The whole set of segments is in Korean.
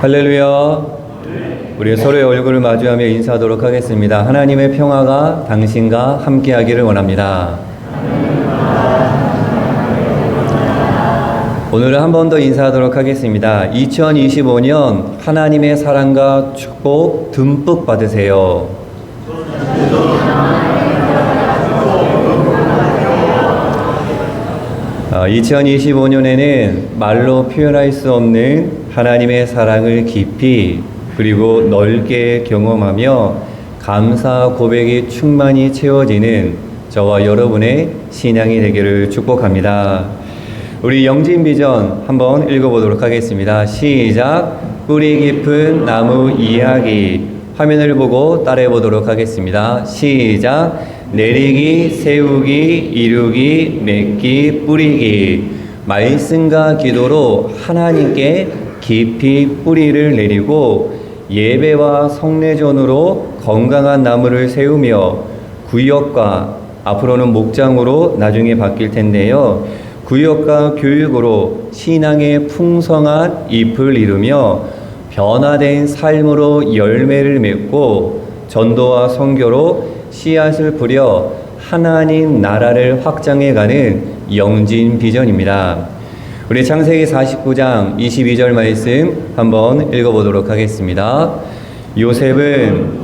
할렐루야. 우리 서로의 얼굴을 마주하며 인사하도록 하겠습니다. 하나님의 평화가 당신과 함께하기를 원합니다. 오늘은 한 번 더 인사하도록 하겠습니다. 2025년 하나님의 사랑과 축복 듬뿍 받으세요. 2025년에는 말로 표현할 수 없는 하나님의 사랑을 깊이 그리고 넓게 경험하며 감사 고백이 충만히 채워지는 저와 여러분의 신앙이 되기를 축복합니다. 우리 영진 비전 한번 읽어보도록 하겠습니다. 시작. 뿌리 깊은 나무 이야기. 화면을 보고 따라해 보도록 하겠습니다. 시작. 내리기, 세우기, 이루기, 맺기, 뿌리기. 말씀과 기도로 하나님께 깊이 뿌리를 내리고 예배와 성례전으로 건강한 나무를 세우며 구역과 앞으로는 목장으로 나중에 바뀔 텐데요. 구역과 교육으로 신앙의 풍성한 잎을 이루며 변화된 삶으로 열매를 맺고 전도와 선교로 씨앗을 뿌려 하나님 나라를 확장해가는 영진 비전입니다. 우리 창세기 49장 22절 말씀 한번 읽어보도록 하겠습니다. 요셉은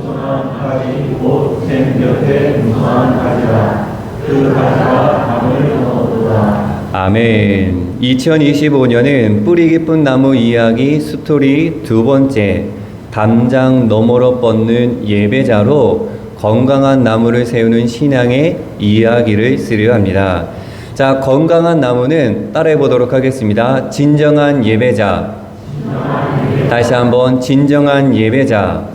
아멘. 2025년은 뿌리 깊은 나무 이야기 스토리 두 번째, 담장 너머로 뻗는 예배자로 건강한 나무를 세우는 신앙의 이야기를 쓰려 합니다. 자, 건강한 나무는 따라해 보도록 하겠습니다. 진정한 예배자. 다시 한번 진정한 예배자.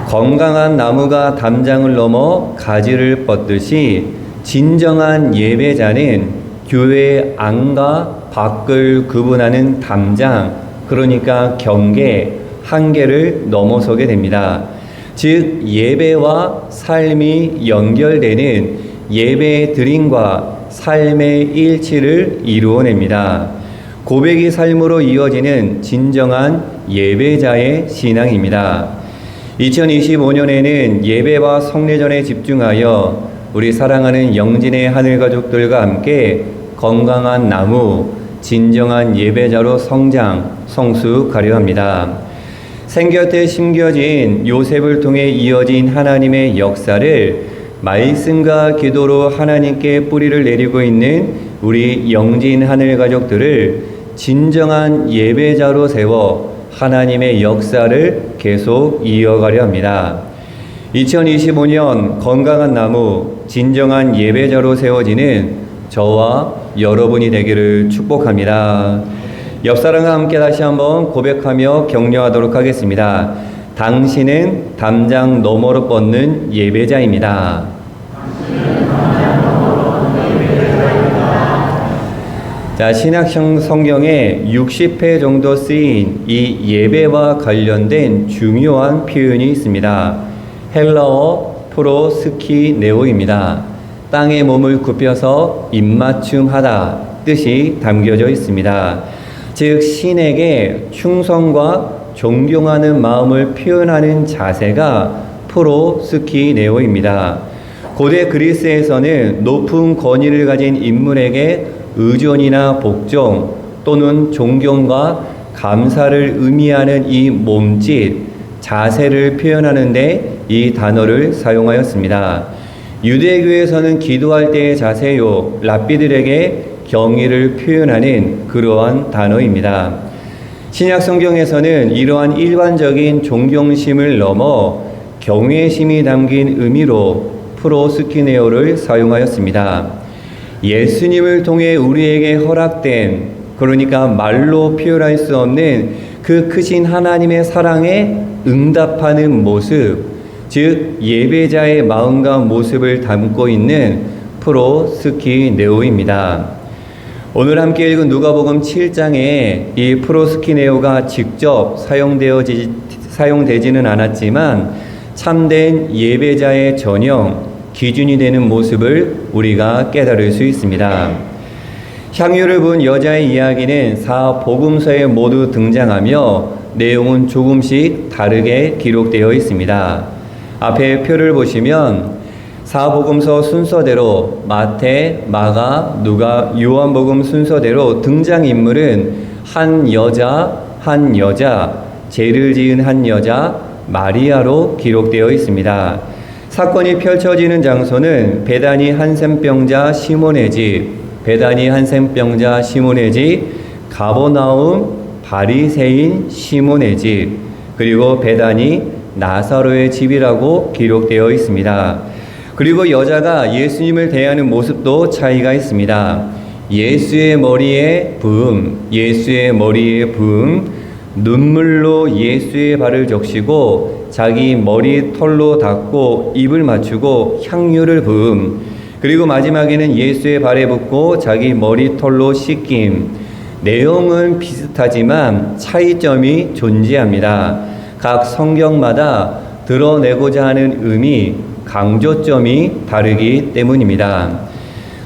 건강한 나무가 담장을 넘어 가지를 뻗듯이 진정한 예배자는 교회 안과 밖을 구분하는 담장, 그러니까 경계, 한계를 넘어서게 됩니다. 즉 예배와 삶이 연결되는 예배의 드림과 삶의 일치를 이루어냅니다. 고백이 삶으로 이어지는 진정한 예배자의 신앙입니다. 2025년에는 예배와 성례전에 집중하여 우리 사랑하는 영진의 하늘 가족들과 함께 건강한 나무, 진정한 예배자로 성장, 성숙하려 합니다. 생곁에 심겨진 요셉을 통해 이어진 하나님의 역사를 말씀과 기도로 하나님께 뿌리를 내리고 있는 우리 영진 하늘 가족들을 진정한 예배자로 세워 하나님의 역사를 계속 이어가려 합니다. 2025년 건강한 나무, 진정한 예배자로 세워지는 저와 여러분이 되기를 축복합니다. 옆사람과 함께 다시 한번 고백하며 격려하도록 하겠습니다. 당신은 담장 너머로 뻗는 예배자입니다. 자, 신약 성경에 60회 정도 쓰인 이 예배와 관련된 중요한 표현이 있습니다. 헬라어 프로스키네오입니다. 땅에 몸을 굽혀서 입맞춤하다 뜻이 담겨져 있습니다. 즉 신에게 충성과 존경하는 마음을 표현하는 자세가 프로스키네오입니다. 고대 그리스에서는 높은 권위를 가진 인물에게 의존이나 복종 또는 존경과 감사를 의미하는 이 몸짓, 자세를 표현하는데 이 단어를 사용하였습니다. 유대교에서는 기도할 때의 자세요, 랍비들에게 경의를 표현하는 그러한 단어입니다. 신약 성경에서는 이러한 일반적인 존경심을 넘어 경외심이 담긴 의미로 프로스키네오를 사용하였습니다. 예수님을 통해 우리에게 허락된, 그러니까 말로 표현할 수 없는 그 크신 하나님의 사랑에 응답하는 모습, 즉 예배자의 마음과 모습을 담고 있는 프로스키네오입니다. 오늘 함께 읽은 누가복음 7장에 이 프로스키네오가 직접 사용되지는 않았지만 참된 예배자의 전형, 기준이 되는 모습을 우리가 깨달을 수 있습니다. 향유를 부은 여자의 이야기는 사복음서에 모두 등장하며 내용은 조금씩 다르게 기록되어 있습니다. 앞에 표를 보시면 사복음서 순서대로 마태, 마가, 누가, 요한복음 순서대로 등장인물은 한 여자, 죄를 지은 한 여자, 마리아로 기록되어 있습니다. 사건이 펼쳐지는 장소는 베다니 한센병자 시몬의 집, 가버나움 바리새인 시몬의 집, 그리고 베다니 나사로의 집이라고 기록되어 있습니다. 그리고 여자가 예수님을 대하는 모습도 차이가 있습니다. 예수의 머리에 부음, 눈물로 예수의 발을 적시고 자기 머리 털로 닦고 입을 맞추고 향유를 부음, 그리고 마지막에는 예수의 발에 붓고 자기 머리 털로 씻김. 내용은 비슷하지만 차이점이 존재합니다. 각 성경마다 드러내고자 하는 의미, 강조점이 다르기 때문입니다.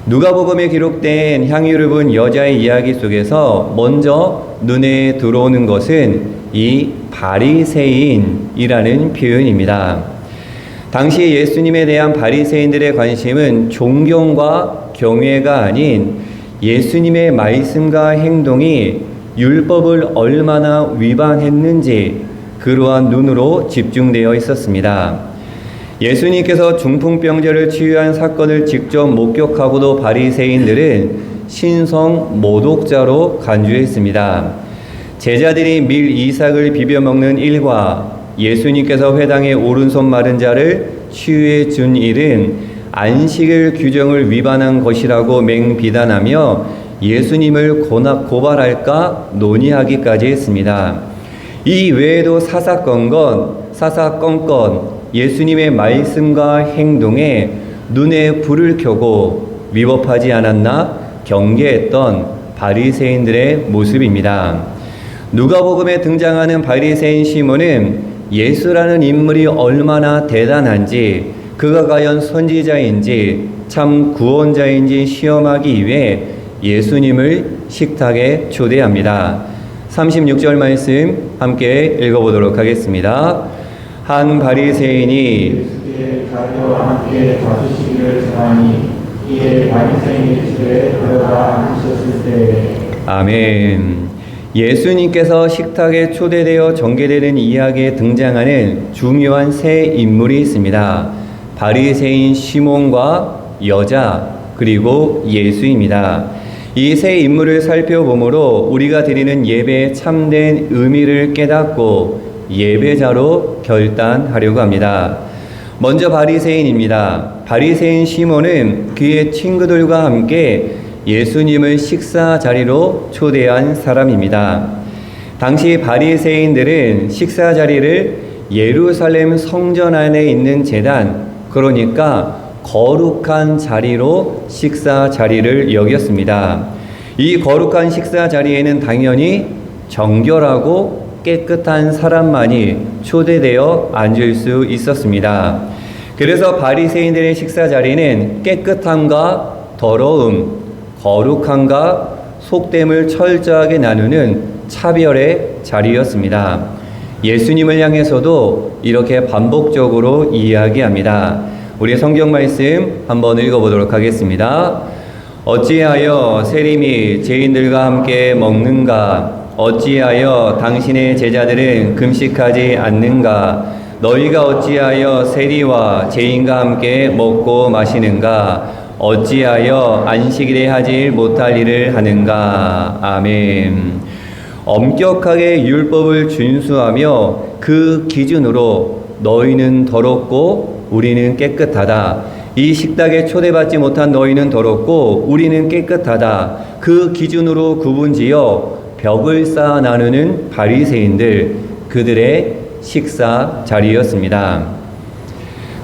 누가복음에 기록된 향유를 부은 여자의 이야기 속에서 먼저 눈에 들어오는 것은 이 바리새인이라는 표현입니다. 당시 예수님에 대한 바리새인들의 관심은 존경과 경외가 아닌 예수님의 말씀과 행동이 율법을 얼마나 위반했는지 그러한 눈으로 집중되어 있었습니다. 예수님께서 중풍병자를 치유한 사건을 직접 목격하고도 바리새인들은 신성 모독자로 간주했습니다. 제자들이 밀 이삭을 비벼 먹는 일과 예수님께서 회당에 오른손 마른 자를 치유해 준 일은 안식일 규정을 위반한 것이라고 맹비난하며 예수님을 고발할까 논의하기까지 했습니다. 이 외에도 사사건건 예수님의 말씀과 행동에 눈에 불을 켜고 위법하지 않았나 경계했던 바리새인들의 모습입니다. 누가복음에 등장하는 바리새인 시몬은 예수라는 인물이 얼마나 대단한지, 그가 과연 선지자인지 참 구원자인지 시험하기 위해 예수님을 식탁에 초대합니다. 36절 말씀 함께 읽어보도록 하겠습니다. 한 바리새인이 예수께 자기와 함께 가주시기를 청하니 이에 바리새인의 집에 들어가 앉으셨을 때에. 아멘. 예수님께서 식탁에 초대되어 전개되는 이야기에 등장하는 중요한 세 인물이 있습니다. 바리새인 시몬과 여자, 그리고 예수입니다. 이 세 인물을 살펴보므로 우리가 드리는 예배의 참된 의미를 깨닫고 예배자로 결단하려고 합니다. 먼저 바리새인입니다. 바리새인 시몬은 그의 친구들과 함께 예수님을 식사 자리로 초대한 사람입니다. 당시 바리새인들은 식사 자리를 예루살렘 성전 안에 있는 제단, 그러니까 거룩한 자리로 식사 자리를 여겼습니다. 이 거룩한 식사 자리에는 당연히 정결하고 깨끗한 사람만이 초대되어 앉을 수 있었습니다. 그래서 바리새인들의 식사 자리는 깨끗함과 더러움, 거룩함과 속됨을 철저하게 나누는 차별의 자리였습니다. 예수님을 향해서도 이렇게 반복적으로 이야기합니다. 우리 성경 말씀 한번 읽어보도록 하겠습니다. 어찌하여 세림이 죄인들과 함께 먹는가? 어찌하여 당신의 제자들은 금식하지 않는가? 너희가 어찌하여 세리와 죄인과 함께 먹고 마시는가? 어찌하여 안식일에 하지 못할 일을 하는가? 아멘. 엄격하게 율법을 준수하며 그 기준으로 너희는 더럽고 우리는 깨끗하다. 이 식탁에 초대받지 못한 너희는 더럽고 우리는 깨끗하다. 그 기준으로 구분지어 벽을 쌓아 나누는 바리새인들, 그들의 식사 자리였습니다.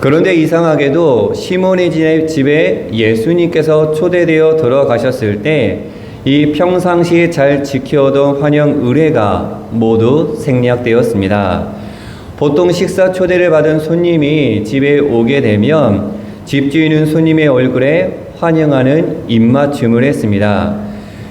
그런데 이상하게도 시몬의 집에 예수님께서 초대되어 들어가셨을 때 이 평상시에 잘 지켜오던 환영 의례가 모두 생략되었습니다. 보통 식사 초대를 받은 손님이 집에 오게 되면 집주인은 손님의 얼굴에 환영하는 입맞춤을 했습니다.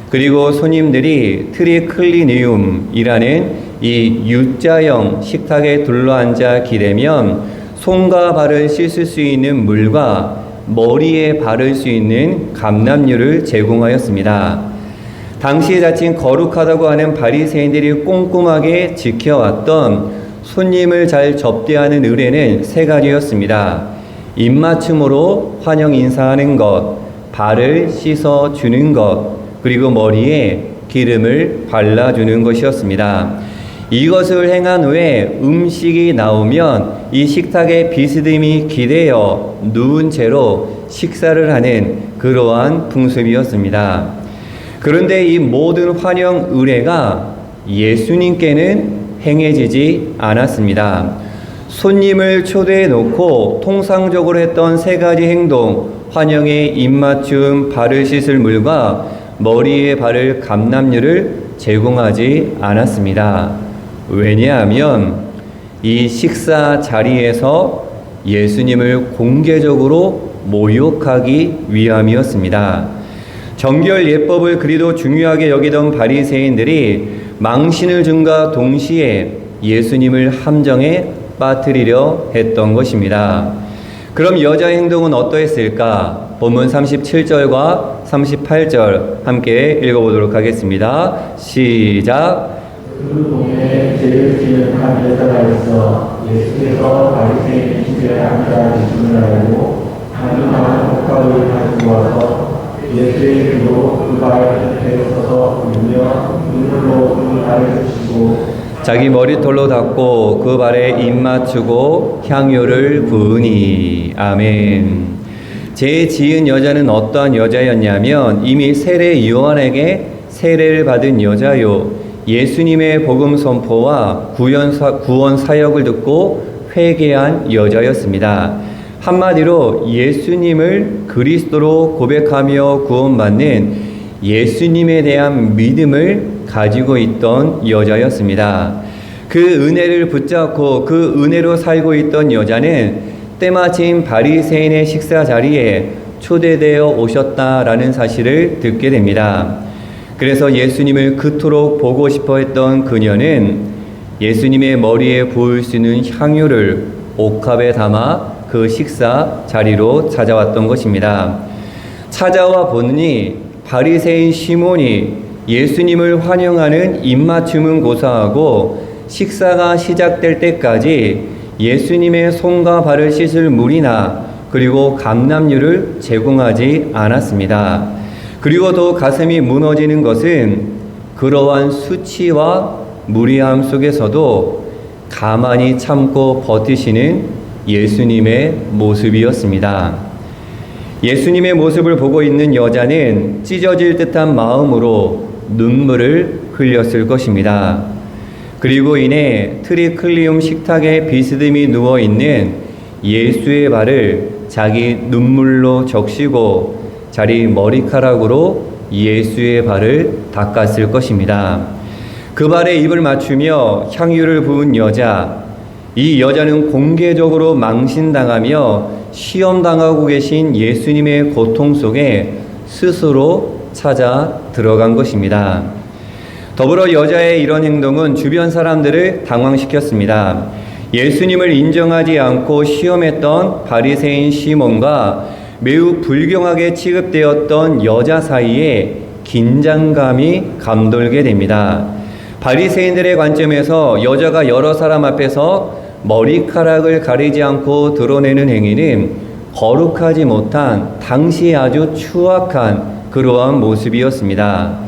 그리고 손님들이 트리클리니움이라는 이 U자형 식탁에 둘러앉아 기대면 손과 발을 씻을 수 있는 물과 머리에 바를 수 있는 감람유를 제공하였습니다. 당시에 자칭 거룩하다고 하는 바리새인들이 꼼꼼하게 지켜왔던 손님을 잘 접대하는 의례는 세 가지였습니다. 입맞춤으로 환영 인사하는 것, 발을 씻어 주는 것, 그리고 머리에 기름을 발라주는 것이었습니다. 이것을 행한 후에 음식이 나오면 이 식탁에 비스듬히 기대어 누운 채로 식사를 하는 그러한 풍습이었습니다. 그런데 이 모든 환영 의례가 예수님께는 행해지지 않았습니다. 손님을 초대해 놓고 통상적으로 했던 세 가지 행동, 환영에 입맞춤, 발을 씻을 물과 머리에 바를 감람유를 제공하지 않았습니다. 왜냐하면 이 식사 자리에서 예수님을 공개적으로 모욕하기 위함이었습니다. 정결 예법을 그리도 중요하게 여기던 바리새인들이 망신을 준과 동시에 예수님을 함정에 빠뜨리려 했던 것입니다. 그럼 여자의 행동은 어떠했을까? 본문 37절과 38절 함께 읽어보도록 하겠습니다. 시작. 그 동네에 죄를 지은 한 여자가 있어 예수께서 바리새인 집에 앉아 계심을 알고 한인한 옷가루를 가지고 와서 예수의 귀로 그 발 곁에 서서 울며 눈물로 그 발을 씻고 자기 머리털로 닦고 그 발에 입 맞추고 향유를 부으니. 아멘. 죄 지은 여자는 어떠한 여자였냐면 이미 세례 요한에게 세례를 받은 여자요, 예수님의 복음 선포와 구원 사역을 듣고 회개한 여자였습니다. 한마디로 예수님을 그리스도로 고백하며 구원받는 예수님에 대한 믿음을 가지고 있던 여자였습니다. 그 은혜를 붙잡고 그 은혜로 살고 있던 여자는 때마침 바리새인의 식사 자리에 초대되어 오셨다라는 사실을 듣게 됩니다. 그래서 예수님을 그토록 보고 싶어 했던 그녀는 예수님의 머리에 부을 수 있는 향유를 옥합에 담아 그 식사 자리로 찾아왔던 것입니다. 찾아와 보니 바리새인 시몬이 예수님을 환영하는 입맞춤은 고사하고 식사가 시작될 때까지 예수님의 손과 발을 씻을 물이나 그리고 감람유를 제공하지 않았습니다. 그리고 더 가슴이 무너지는 것은 그러한 수치와 무리함 속에서도 가만히 참고 버티시는 예수님의 모습이었습니다. 예수님의 모습을 보고 있는 여자는 찢어질 듯한 마음으로 눈물을 흘렸을 것입니다. 그리고 이내 트리클리움 식탁에 비스듬히 누워있는 예수의 발을 자기 눈물로 적시고 자기 머리카락으로 예수의 발을 닦았을 것입니다. 그 발에 입을 맞추며 향유를 부은 여자, 이 여자는 공개적으로 망신당하며 시험당하고 계신 예수님의 고통 속에 스스로 찾아 들어간 것입니다. 더불어 여자의 이런 행동은 주변 사람들을 당황시켰습니다. 예수님을 인정하지 않고 시험했던 바리새인 시몬과 매우 불경하게 취급되었던 여자 사이에 긴장감이 감돌게 됩니다. 바리새인들의 관점에서 여자가 여러 사람 앞에서 머리카락을 가리지 않고 드러내는 행위는 거룩하지 못한 당시 아주 추악한 그러한 모습이었습니다.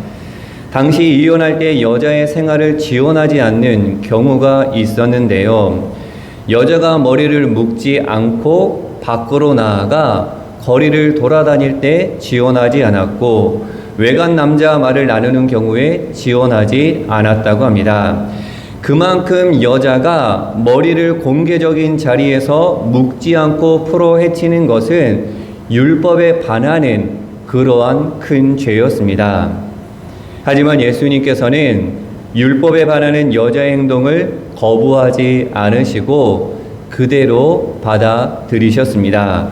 당시 이혼할 때 여자의 생활을 지원하지 않는 경우가 있었는데요. 여자가 머리를 묶지 않고 밖으로 나아가 거리를 돌아다닐 때 지원하지 않았고 외간 남자와 말을 나누는 경우에 지원하지 않았다고 합니다. 그만큼 여자가 머리를 공개적인 자리에서 묶지 않고 풀어 헤치는 것은 율법에 반하는 그러한 큰 죄였습니다. 하지만 예수님께서는 율법에 반하는 여자의 행동을 거부하지 않으시고 그대로 받아들이셨습니다.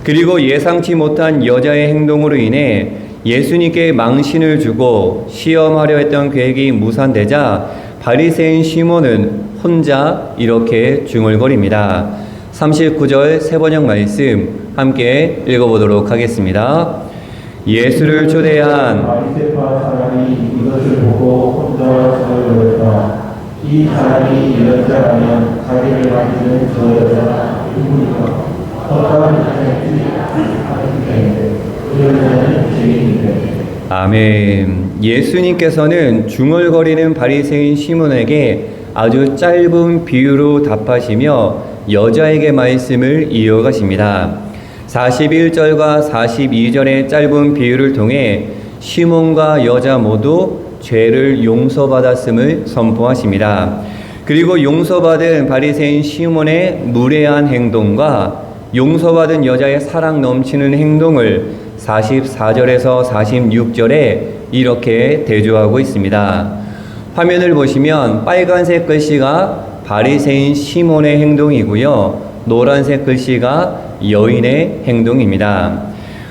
그리고 예상치 못한 여자의 행동으로 인해 예수님께 망신을 주고 시험하려 했던 계획이 무산되자 바리새인 시몬은 혼자 이렇게 중얼거립니다. 39절 세 번역 말씀 함께 읽어보도록 하겠습니다. 예수를 초대한 바리새파 사람이 이것을 보고 혼자 중얼거렸다. 이 사람이 이런 자라면 자기를 만지는 저 여자가 누구니까? 어떠한 자인지 아는 자인데 그 여자는 죄인인데. 아멘. 예수님께서는 중얼거리는 바리새인 시몬에게 아주 짧은 비유로 답하시며 여자에게 말씀을 이어가십니다. 41절과 42절의 짧은 비유를 통해 시몬과 여자 모두 죄를 용서받았음을 선포하십니다. 그리고 용서받은 바리새인 시몬의 무례한 행동과 용서받은 여자의 사랑 넘치는 행동을 44절에서 46절에 이렇게 대조하고 있습니다. 화면을 보시면 빨간색 글씨가 바리새인 시몬의 행동이고요. 노란색 글씨가 여인의 행동입니다.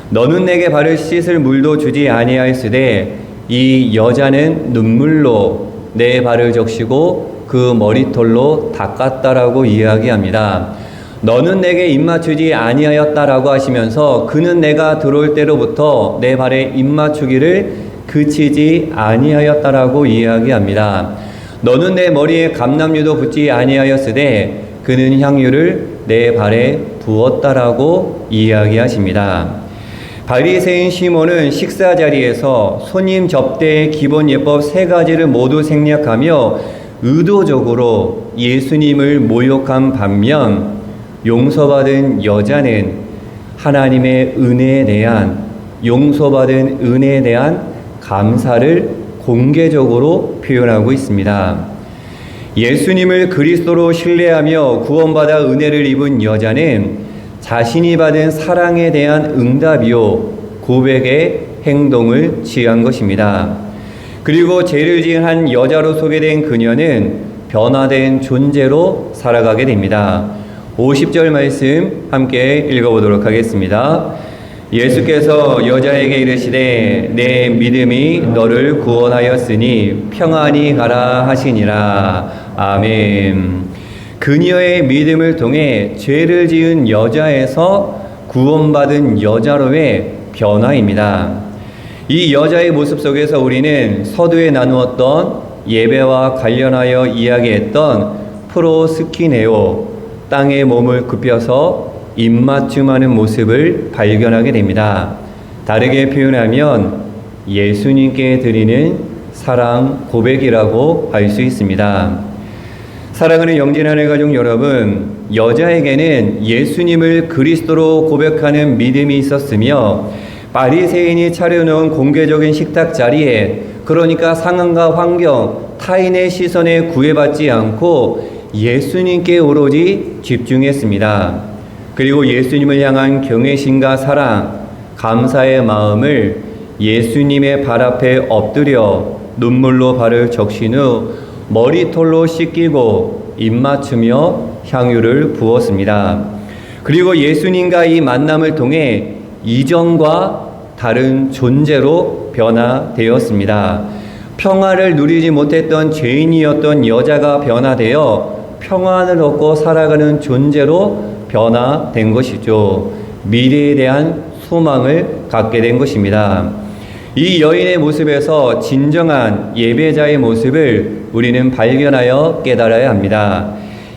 너는 내게 발을 씻을 물도 주지 아니하였으되 이 여자는 눈물로 내 발을 적시고 그 머리털로 닦았다라고 이야기합니다. 너는 내게 입맞추지 아니하였다라고 하시면서 그는 내가 들어올 때로부터 내 발에 입맞추기를 그치지 아니하였다라고 이야기합니다. 너는 내 머리에 감람유도 붓지 아니하였으되 그는 향유를 내 발에 부었다라고 이야기하십니다. 바리새인 시몬은 식사 자리에서 손님 접대의 기본 예법 3가지를 모두 생략하며 의도적으로 예수님을 모욕한 반면 용서받은 여자는 하나님의 은혜에 대한 용서받은 은혜에 대한 감사를 공개적으로 표현하고 있습니다. 예수님을 그리스도로 신뢰하며 구원받아 은혜를 입은 여자는 자신이 받은 사랑에 대한 응답이요 고백의 행동을 취한 것입니다. 그리고 죄를 지은 한 여자로 소개된 그녀는 변화된 존재로 살아가게 됩니다. 50절 말씀 함께 읽어보도록 하겠습니다. 예수께서 여자에게 이르시되 내 믿음이 너를 구원하였으니 평안히 가라 하시니라. 아멘. 그녀의 믿음을 통해 죄를 지은 여자에서 구원받은 여자로의 변화입니다. 이 여자의 모습 속에서 우리는 서두에 나누었던 예배와 관련하여 이야기했던 프로스키네오, 땅에 몸을 굽혀서 입맞춤하는 모습을 발견하게 됩니다. 다르게 표현하면 예수님께 드리는 사랑 고백이라고 할 수 있습니다. 사랑하는 영진하늘 가족 여러분, 여자에게는 예수님을 그리스도로 고백하는 믿음이 있었으며 바리새인이 차려놓은 공개적인 식탁 자리에, 그러니까 상황과 환경, 타인의 시선에 구애받지 않고 예수님께 오로지 집중했습니다. 그리고 예수님을 향한 경외심과 사랑, 감사의 마음을 예수님의 발 앞에 엎드려 눈물로 발을 적신 후 머리털로 씻기고 입맞추며 향유를 부었습니다. 그리고 예수님과 이 만남을 통해 이전과 다른 존재로 변화되었습니다. 평화를 누리지 못했던 죄인이었던 여자가 변화되어 평안을 얻고 살아가는 존재로 변화된 것이죠. 미래에 대한 소망을 갖게 된 것입니다. 이 여인의 모습에서 진정한 예배자의 모습을 우리는 발견하여 깨달아야 합니다.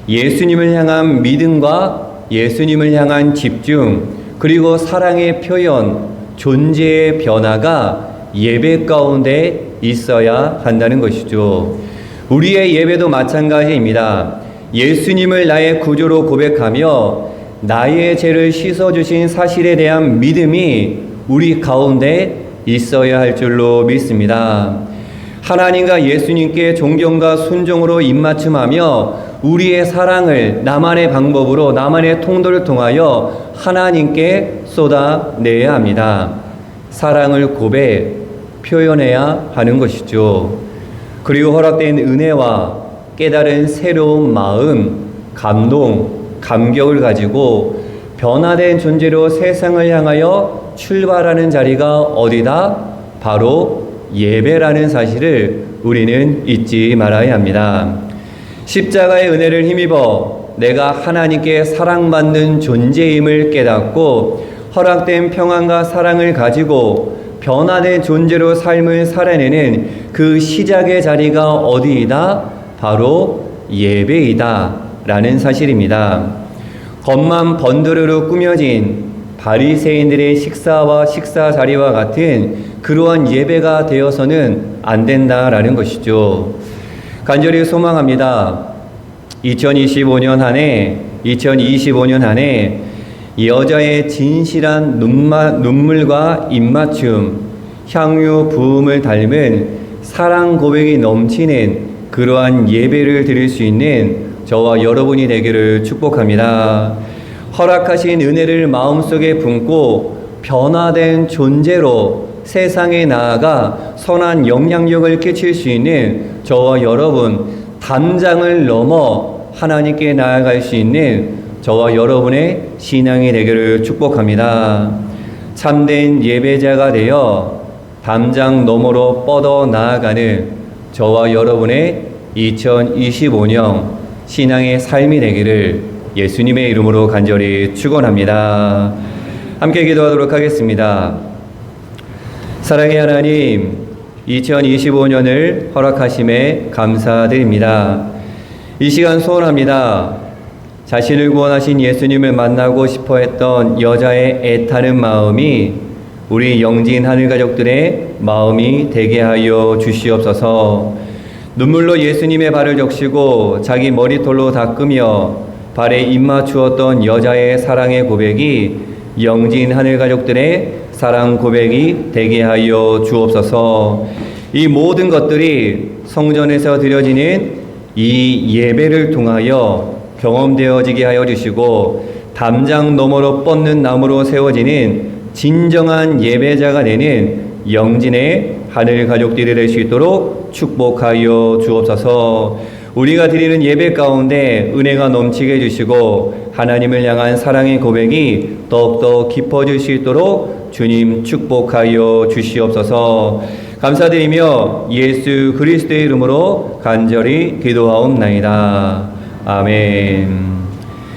예수님을 향한 믿음과 예수님을 향한 집중, 그리고 사랑의 표현, 존재의 변화가 예배 가운데 있어야 한다는 것이죠. 우리의 예배도 마찬가지입니다. 예수님을 나의 구주로 고백하며 나의 죄를 씻어주신 사실에 대한 믿음이 우리 가운데 있어야 할 줄로 믿습니다. 하나님과 예수님께 존경과 순종으로 입맞춤하며 우리의 사랑을 나만의 방법으로, 나만의 통도를 통하여 하나님께 쏟아내야 합니다. 사랑을 고백, 표현해야 하는 것이죠. 그리고 허락된 은혜와 깨달은 새로운 마음, 감동, 감격을 가지고 변화된 존재로 세상을 향하여 출발하는 자리가 어디다? 바로 예배라는 사실을 우리는 잊지 말아야 합니다. 십자가의 은혜를 힘입어 내가 하나님께 사랑받는 존재임을 깨닫고 허락된 평안과 사랑을 가지고 변화된 존재로 삶을 살아내는 그 시작의 자리가 어디이다? 바로 예배이다 라는 사실입니다. 겉만 번드르르 꾸며진 바리새인들의 식사와 식사 자리와 같은 그러한 예배가 되어서는 안 된다라는 것이죠. 간절히 소망합니다. 2025년 한 해 여자의 진실한 눈물과 입맞춤, 향유 부음을 닮은 사랑 고백이 넘치는 그러한 예배를 드릴 수 있는 저와 여러분이 되기를 축복합니다. 허락하신 은혜를 마음속에 품고 변화된 존재로 세상에 나아가 선한 영향력을 끼칠 수 있는 저와 여러분, 담장을 넘어 하나님께 나아갈 수 있는 저와 여러분의 신앙이 되기를 축복합니다. 참된 예배자가 되어 담장 너머로 뻗어 나아가는 저와 여러분의 2025년 신앙의 삶이 되기를 예수님의 이름으로 간절히 축원합니다. 함께 기도하도록 하겠습니다. 사랑의 하나님, 2025년을 허락하심에 감사드립니다. 이 시간 소원합니다. 자신을 구원하신 예수님을 만나고 싶어 했던 여자의 애타는 마음이 우리 영진 하늘 가족들의 마음이 되게 하여 주시옵소서. 눈물로 예수님의 발을 적시고 자기 머리털로 닦으며 발에 입맞추었던 여자의 사랑의 고백이 영진 하늘 가족들의 사랑 고백이 되게 하여 주옵소서. 이 모든 것들이 성전에서 드려지는 이 예배를 통하여 경험되어지게 하여 주시고 담장 너머로 뻗는 나무로 세워지는 진정한 예배자가 되는 영진의 하늘 가족들이 될 수 있도록 축복하여 주옵소서. 우리가 드리는 예배 가운데 은혜가 넘치게 해주시고 하나님을 향한 사랑의 고백이 더욱더 깊어질 수 있도록 주님 축복하여 주시옵소서. 감사드리며 예수 그리스도의 이름으로 간절히 기도하옵나이다. 아멘.